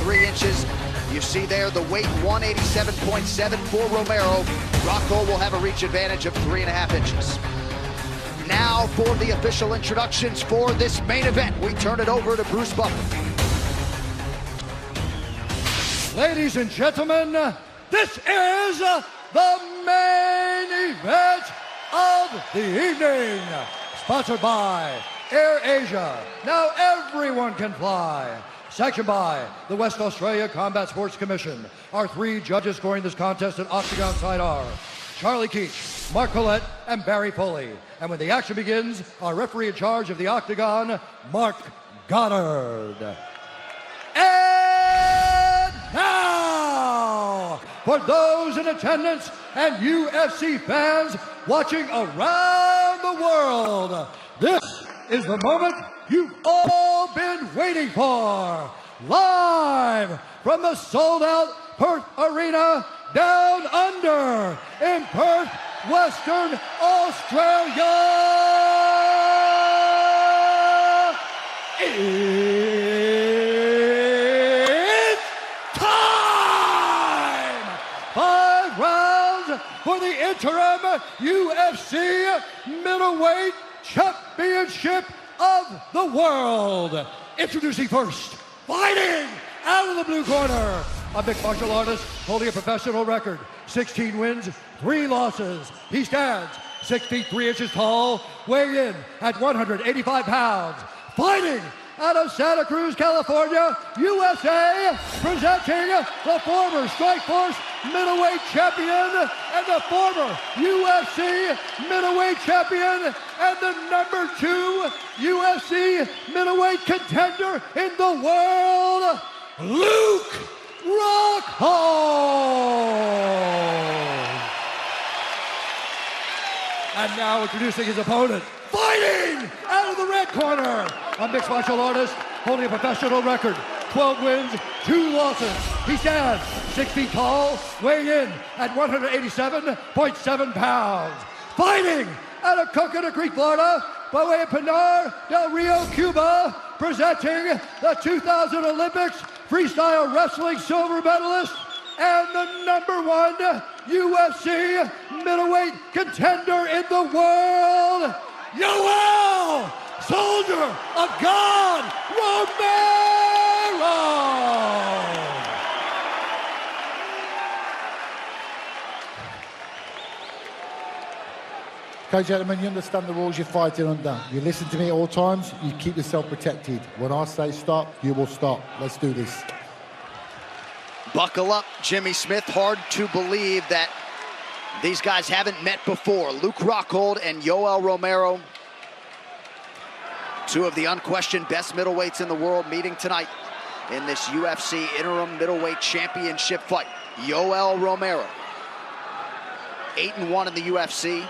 3 inches. You see there the weight 187.7 for Romero. Rockhlod will have a reach advantage of 3.5 inches. Now for the official introductions for this main event, we turn it over to Bruce Buffer. Ladies and gentlemen, this is the main event of the evening. Sponsored by Air Asia. Now everyone can fly. Sanctioned by the West Australia Combat Sports Commission. Our 3 judges scoring this contest at Octagon side are Charlie Keach, Mark Collette, and Barry Foley. And when the action begins, our referee in charge of the Octagon, Mark Goddard. And now, for those in attendance and UFC fans watching around the world, this is the moment you've all been waiting for. Live from the sold-out Perth Arena down under in Perth, Western Australia. It's time! 5 rounds for the interim UFC middleweight championship of the world. Introducing first, fighting out of the blue corner, a mixed martial artist holding a professional record, 16 wins, 3 losses. He stands 6 feet 3 inches tall, weighing in at 185 pounds. Fighting out of Santa Cruz, California, USA, presenting the former Strikeforce middleweight champion and the former UFC middleweight champion and the number 2 UFC middleweight contender in the world, Luke Rockhlod. And now introducing his opponent, fighting out of the red corner, a mixed martial artist holding a professional record, 12 wins, 2 losses. He stands 6 feet tall, weighing in at 187.7 pounds. Fighting out of Coconut Creek, Florida, by way of Pinar del Rio, Cuba, presenting the 2000 Olympics freestyle wrestling silver medalist and the number 1 UFC middleweight contender in the world, Yoel, Soldier of God, Romero! Okay, gentlemen, you understand the rules you're fighting under. You listen to me at all times, you keep yourself protected. When I say stop, you will stop. Let's do this. Buckle up, Jimmy Smith. Hard to believe that these guys haven't met before. Luke Rockhlod and Yoel Romero, 2 of the unquestioned best middleweights in the world, meeting tonight in this UFC interim middleweight championship fight. Yoel Romero, 8-1 in the UFC.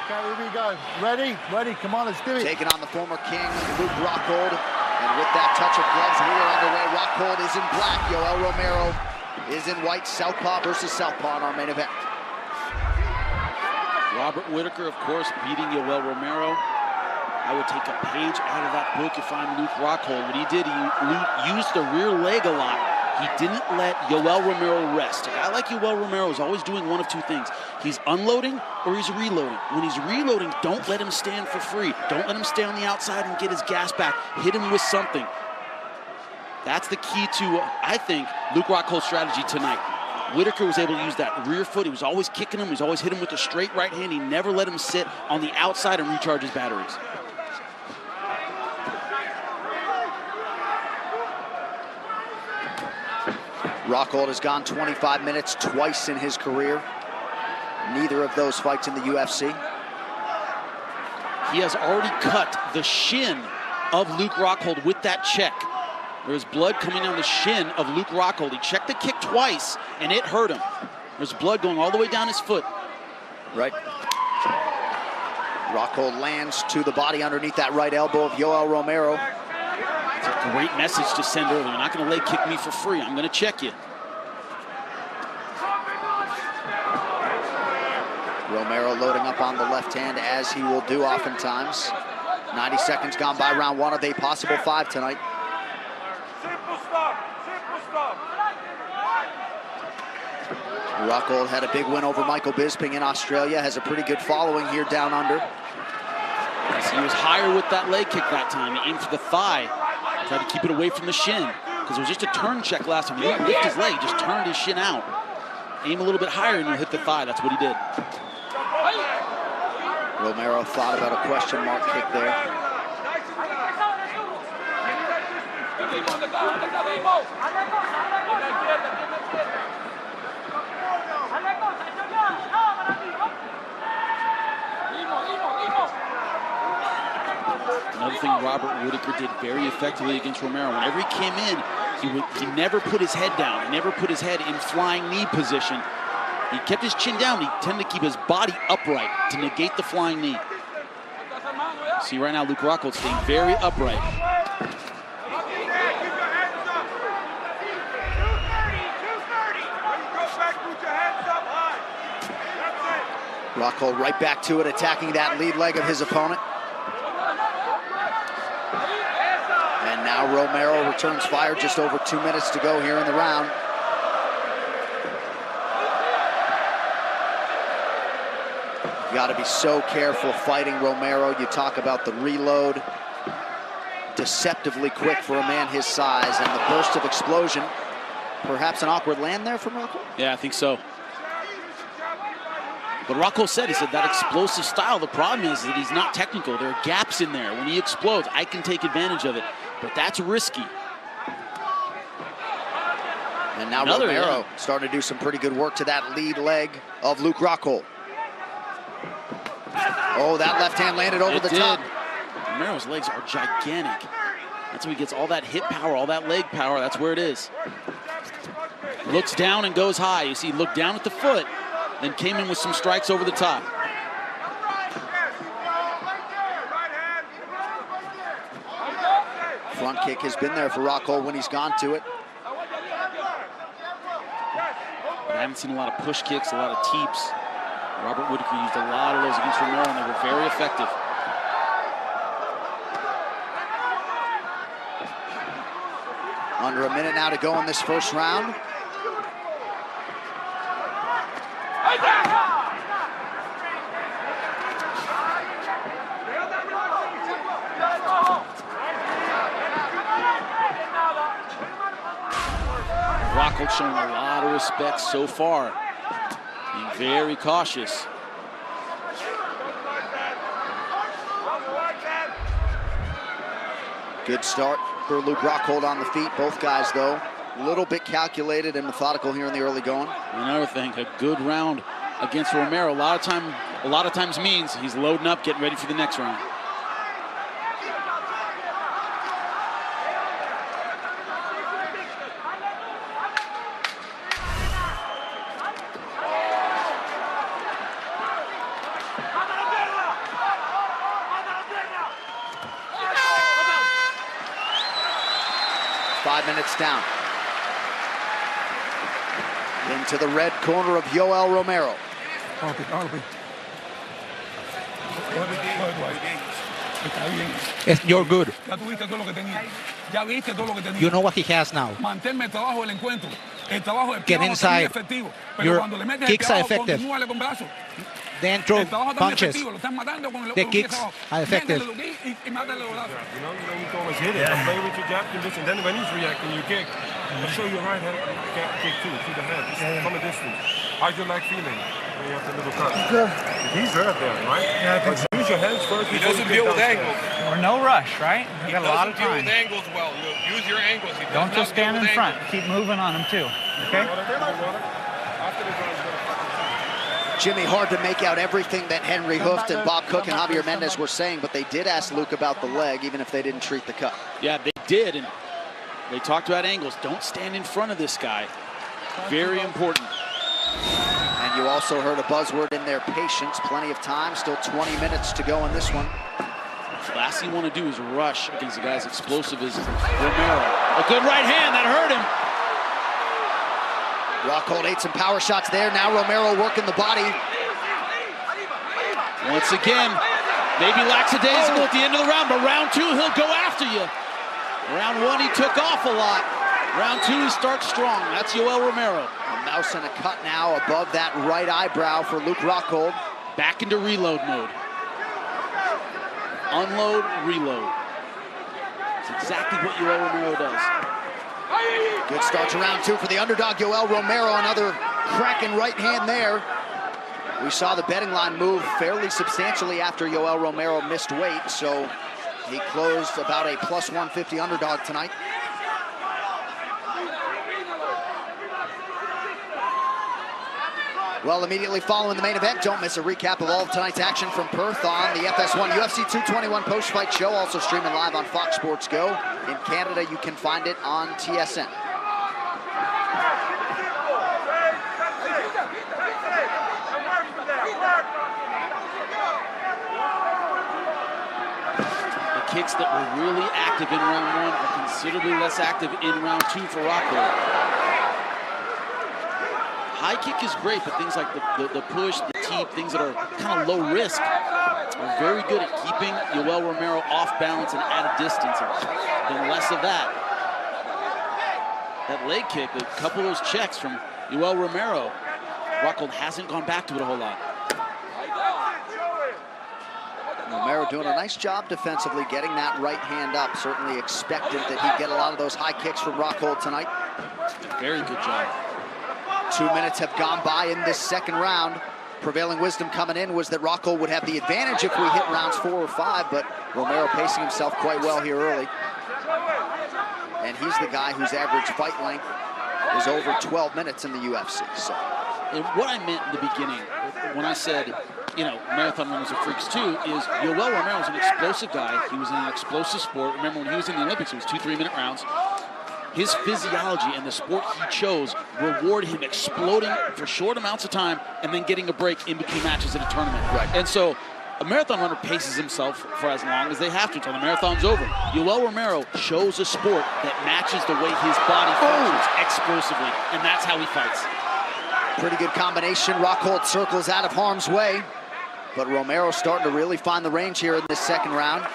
Okay, here we go. Ready? Ready, come on, let's do it. Taking on the former king, Luke Rockhlod. And with that touch of gloves, we are underway. Rockhlod is in black, Yoel Romero is in white. Southpaw versus Southpaw in our main event. Robert Whitaker, of course, beating Yoel Romero. I would take a page out of that book if I'm Luke Rockhlod. What he did, he used the rear leg a lot. He didn't let Yoel Romero rest. A guy like Yoel Romero is always doing one of 2 things. He's unloading or he's reloading. When he's reloading, don't let him stand for free. Don't let him stay on the outside and get his gas back. Hit him with something. That's the key to, I think, Luke Rockhold's strategy tonight. Whitaker was able to use that rear foot. He was always kicking him. He was always hitting him with a straight right hand. He never let him sit on the outside and recharge his batteries. Rockhlod has gone 25 minutes twice in his career. Neither of those fights in the UFC. He has already cut the shin of Luke Rockhlod with that check. There's blood coming down the shin of Luke Rockhlod. He checked the kick twice, and it hurt him. There's blood going all the way down his foot. Right. Rockhlod lands to the body underneath that right elbow of Yoel Romero. It's a great message to send early. You're not going to leg kick me for free. I'm going to check you. Romero loading up on the left hand, as he will do oftentimes. 90 seconds gone by round 1 of a possible 5 tonight. Rockhlod had a big win over Michael Bisping in Australia, has a pretty good following here down under. He was higher with that leg kick that time. He aimed for the thigh, tried to keep it away from the shin, because it was just a turn check last time. He didn't lift his leg, he just turned his shin out. Aim a little bit higher and you hit the thigh. That's what he did. Romero thought about a question mark kick there. Another thing Robert Whitaker did very effectively against Romero, whenever he came in, he never put his head down. He never put his head in flying knee position. He kept his chin down. He tended to keep his body upright to negate the flying knee. See right now, Luke Rockhold staying very upright. Rockhold right back to it, attacking that lead leg of his opponent. And now Romero returns fire, just over 2 minutes to go here in the round. You got to be so careful fighting Romero. You talk about the reload. Deceptively quick for a man his size, and the burst of explosion. Perhaps an awkward land there from Rockhold? Yeah, I think so. But Rockhold said, he said that explosive style, the problem is that he's not technical. There are gaps in there. When he explodes, I can take advantage of it. But that's risky. And now Romero starting to do some pretty good work to that lead leg of Luke Rockhold. Oh, that left hand landed over the top. Romero's legs are gigantic. That's where he gets all that hip power, all that leg power. That's where it is. Looks down and goes high. You see, look down at the foot, then came in with some strikes over the top. Front kick has been there for Rockhold when he's gone to it. I haven't seen a lot of push kicks, a lot of teeps. Robert Whitaker used a lot of those against Romero, and they were very effective. Under a minute now to go in this first round. Rockhold showing a lot of respect so far. Being very cautious. Good start for Luke Rockhold on the feet. Both guys, though, a little bit calculated and methodical here in the early going. Another thing, a good round against Romero. A lot of times means he's loading up, getting ready for the next round. Down. Into the red corner of Yoel Romero. You're good. You know what he has now. Get inside. Your kicks are effective. Then throw punches. The kicks are effective. You know, you can always hit it. Yeah. Play with your jab condition. Then when he's reacting, you kick. But show your right hand kick too, to the head. Just from a distance. How's your leg feeling when you have the little cut? He's hurt there, right? Yeah, I think so. Use your hands first. He doesn't deal with angles. Or no rush, right? You got a lot of time. He doesn't deal with angles well. Use your angles. Don't just stand in front. Keep moving on him too. Okay? Jimmy, hard to make out everything that Henry Hooft and Bob Cook and Javier Mendez were saying, but they did ask Luke about the leg, even if they didn't treat the cut. Yeah, they did, and they talked about angles. Don't stand in front of this guy. Very important. And you also heard a buzzword in there, patience. Plenty of time, still 20 minutes to go in this one. Last thing you want to do is rush against a guy as explosive as Romero. A good right hand, that hurt him. Rockhold ate some power shots there. Now Romero working the body. Once again, maybe lackadaisical at the end of the round, but round two, he'll go after you. Round one, he took off a lot. Round two, he starts strong. That's Yoel Romero. A mouse and a cut now above that right eyebrow for Luke Rockhold. Back into reload mode. Unload, reload. It's exactly what Yoel Romero does. Good start to round two for the underdog, Yoel Romero. Another cracking right hand there. We saw the betting line move fairly substantially after Yoel Romero missed weight, so he closed about a plus 150 underdog tonight. Well, immediately following the main event, don't miss a recap of all of tonight's action from Perth on the FS1 UFC 221 post-fight show, also streaming live on Fox Sports Go. In Canada, you can find it on TSN. The kicks that were really active in round one are considerably less active in round two for Rockhlod. High kick is great, but things like the push, the teep, things that are kind of low risk are very good at keeping Yoel Romero off balance and at a distance. And then less of that. That leg kick, a couple of those checks from Yoel Romero, Rockhlod hasn't gone back to it a whole lot. Romero doing a nice job defensively, getting that right hand up. Certainly expected that he'd get a lot of those high kicks from Rockhlod tonight. Very good job. 2 minutes have gone by in this second round. Prevailing wisdom coming in was that Rockhlod would have the advantage if we hit rounds 4 or 5, but Romero pacing himself quite well here early. And he's the guy whose average fight length is over 12 minutes in the UFC. So, and what I meant in the beginning, when I said, you know, marathon runners are freaks too, is Yoel Romero is an explosive guy. He was in an explosive sport. Remember when he was in the Olympics, it was 2 3-minute rounds. His physiology and the sport he chose reward him exploding for short amounts of time and then getting a break in between matches in a tournament. Right. And so a marathon runner paces himself for as long as they have to until the marathon's over. Yoel Romero chose a sport that matches the way his body functions explosively, and that's how he fights. Pretty good combination. Rockhold circles out of harm's way, but Romero's starting to really find the range here in this second round.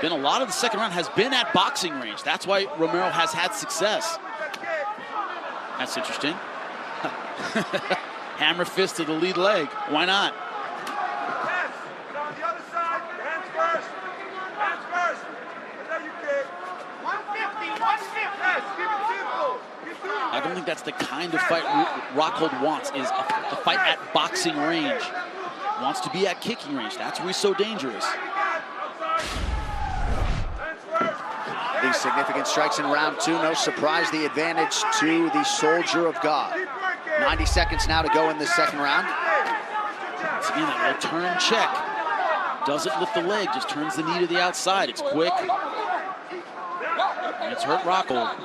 Been a lot of the second round has been at boxing range. That's why Romero has had success. That's interesting. Hammer fist to the lead leg. Why not? I don't think that's the kind of fight Rockhlod wants, is a fight at boxing range. Wants to be at kicking range. That's where he's so dangerous. These significant strikes in round two, no surprise, the advantage to the Soldier of God. 90 seconds now to go in this second round. Once again, that return check. Doesn't lift the leg, just turns the knee to the outside. It's quick. And it's hurt Rockhlod.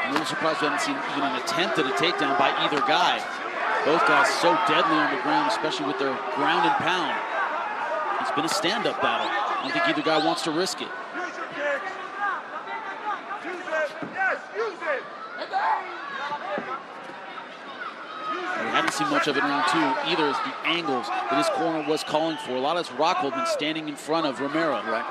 I'm a little surprised we haven't seen even an attempt at a takedown by either guy. Both guys so deadly on the ground, especially with their ground and pound. It's been a stand-up battle. I don't think either guy wants to risk it. We haven't seen much of it in round two either, as the angles that his corner was calling for. A lot of this Rockhlod been standing in front of Romero. Right.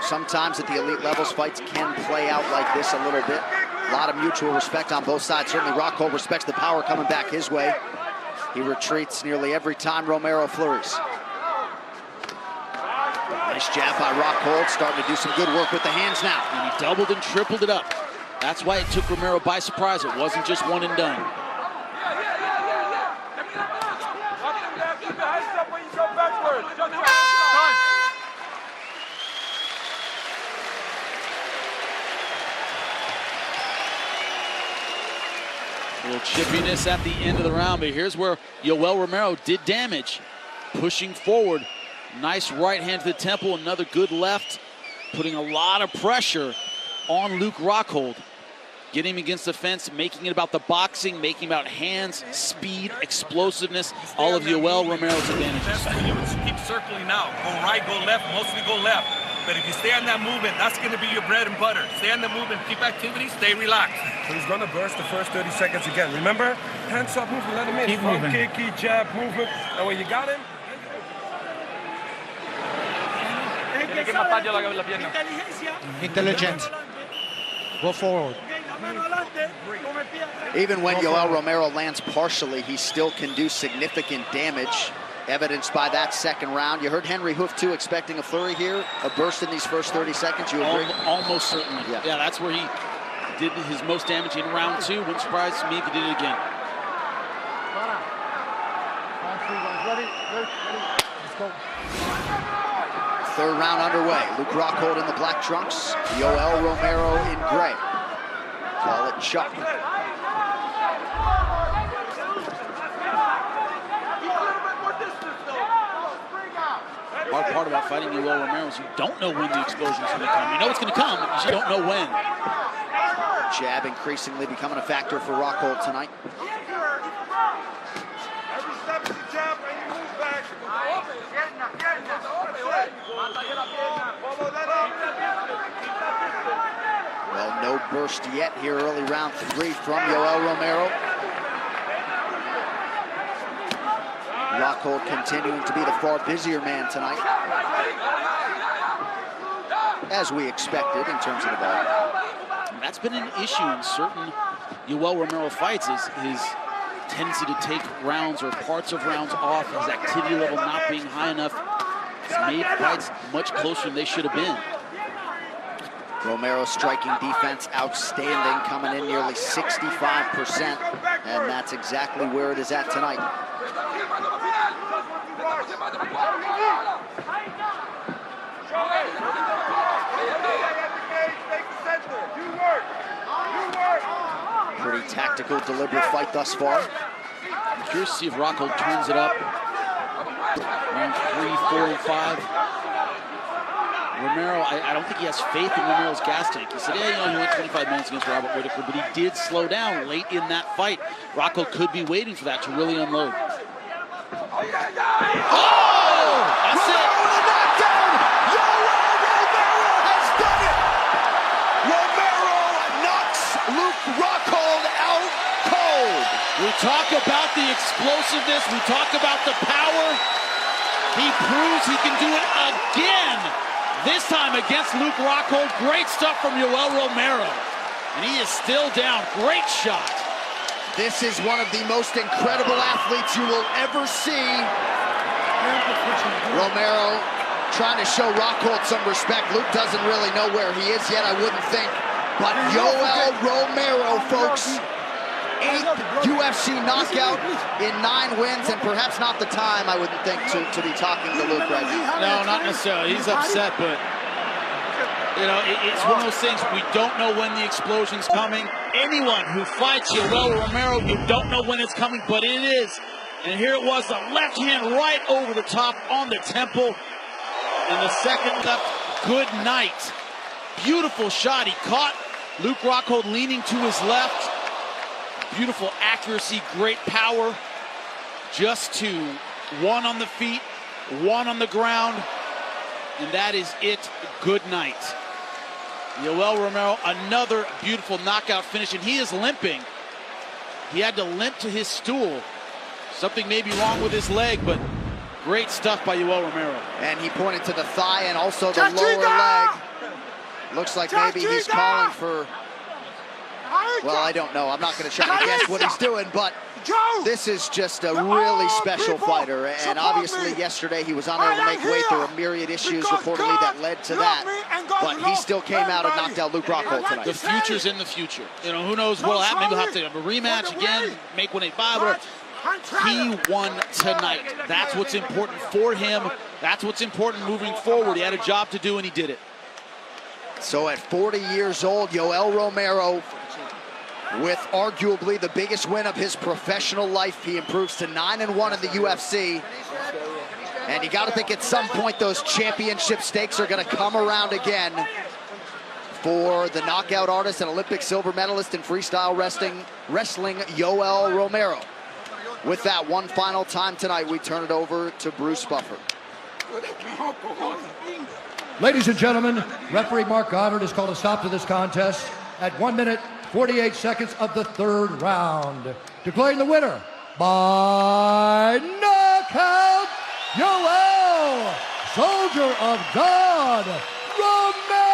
Sometimes at the elite levels, fights can play out like this a little bit. A lot of mutual respect on both sides. Certainly Rockhold respects the power coming back his way. He retreats nearly every time Romero flurries. Nice jab by Rockhold, starting to do some good work with the hands now. And he doubled and tripled it up. That's why it took Romero by surprise. It wasn't just one and done. A little chippiness at the end of the round, but here's where Yoel Romero did damage. Pushing forward. Nice right hand to the temple, another good left. Putting a lot of pressure on Luke Rockhold. getting him against the fence, making it about the boxing, making it about hands, speed, explosiveness, all of Yoel Romero's advantages. Keep circling out. Go right, go left, mostly go left. But if you stay on that movement, that's going to be your bread and butter. Stay on the movement, keep activity, stay relaxed. So he's going to burst the first 30 seconds again. Remember, hands up movement, let him in. Keep moving. Kick, jab, movement. And when you got him, Intelligent. Go forward. Even when Yoel Romero lands partially, he still can do significant damage, evidenced by that second round. You heard Henry Hoof, too, expecting a flurry here, a burst in these first 30 seconds. You agree? Almost certainly. Yeah, that's where he did his most damage in round 2. Wouldn't surprise me if he did it again. Third round underway. Luke Rockhlod in the black trunks, Yoel Romero in gray. Call it Chuck. Hard part about fighting Yoel Romero is you don't know when the explosion is going to come. You know it's going to come, but you don't know when. Jab increasingly becoming a factor for Rockhlod tonight. every step is a jab and you move back. Follow that up. Well, no burst yet here early round 3 from Yoel Romero. Rockhlod continuing to be the far busier man tonight, as we expected in terms of the ball. That's been an issue in certain Yoel Romero fights, is his tendency to take rounds or parts of rounds off, his activity level not being high enough. It's made fights much closer than they should have been. Romero striking defense outstanding, coming in nearly 65%, and that's exactly where it is at tonight. Pretty tactical, deliberate fight thus far. I'm curious to see if Rockhlod turns it up. Round 3, 4, and 5. Romero, I don't think he has faith in Romero's gas tank. He said, yeah, he went 25 minutes against Robert Whitaker, but he did slow down late in that fight. Rockhlod could be waiting for that to really unload. Oh! That's it! With a knockdown! Yoel Romero has done it! Romero knocks Luke Rockhlod out cold. We talk about the explosiveness. We talk about the power. He proves he can do it again. This time against Luke Rockhlod. Great stuff from Yoel Romero. And he is still down. Great shot. This is one of the most incredible athletes you will ever see. Romero trying to show Rockhlod some respect. Luke doesn't really know where he is yet, I wouldn't think. But Yoel Romero, folks, 8th UFC knockout in 9 wins, and perhaps not the time, I wouldn't think, to be talking to Luke right now. No, not necessarily. He's upset, but you know, it's one of those things, we don't know when the explosion's coming. Anyone who fights Yoel Romero, you don't know when it's coming, but it is. And here it was, the left hand right over the top on the temple. And the second left, good night. Beautiful shot. He caught Luke Rockhlod leaning to his left. Beautiful accuracy, great power. Just 2. 1 on the feet, 1 on the ground. And that is it. Good night. Yoel Romero, another beautiful knockout finish, and he is limping. He had to limp to his stool. Something may be wrong with his leg, but great stuff by Yoel Romero. And he pointed to the thigh and also the lower leg. Looks like maybe he's calling for, well, I don't know. I'm not going to try to guess what he's doing, but this is just a really special fighter. And obviously yesterday he was unable to make weight. There were myriad issues reportedly that led to that. But he still came out and knocked out Luke Rockhlod tonight. The future's in the future. You know, who knows what'll happen. Maybe we'll have to have a rematch again, make 185, whatever. He won tonight. That's what's important for him. That's what's important moving forward. He had a job to do and he did it. So at 40 years old, Yoel Romero, with arguably the biggest win of his professional life, he improves to 9-1 in the UFC. And you got to think at some point those championship stakes are going to come around again. for the knockout artist and Olympic silver medalist in freestyle wrestling, Yoel Romero. With that, one final time tonight, we turn it over to Bruce Buffer. Ladies and gentlemen, referee Mark Goddard has called a stop to this contest at 1 minute, 48 seconds of the third round. Declaring the winner by knockout, Yoel, Soldier of God, Romero!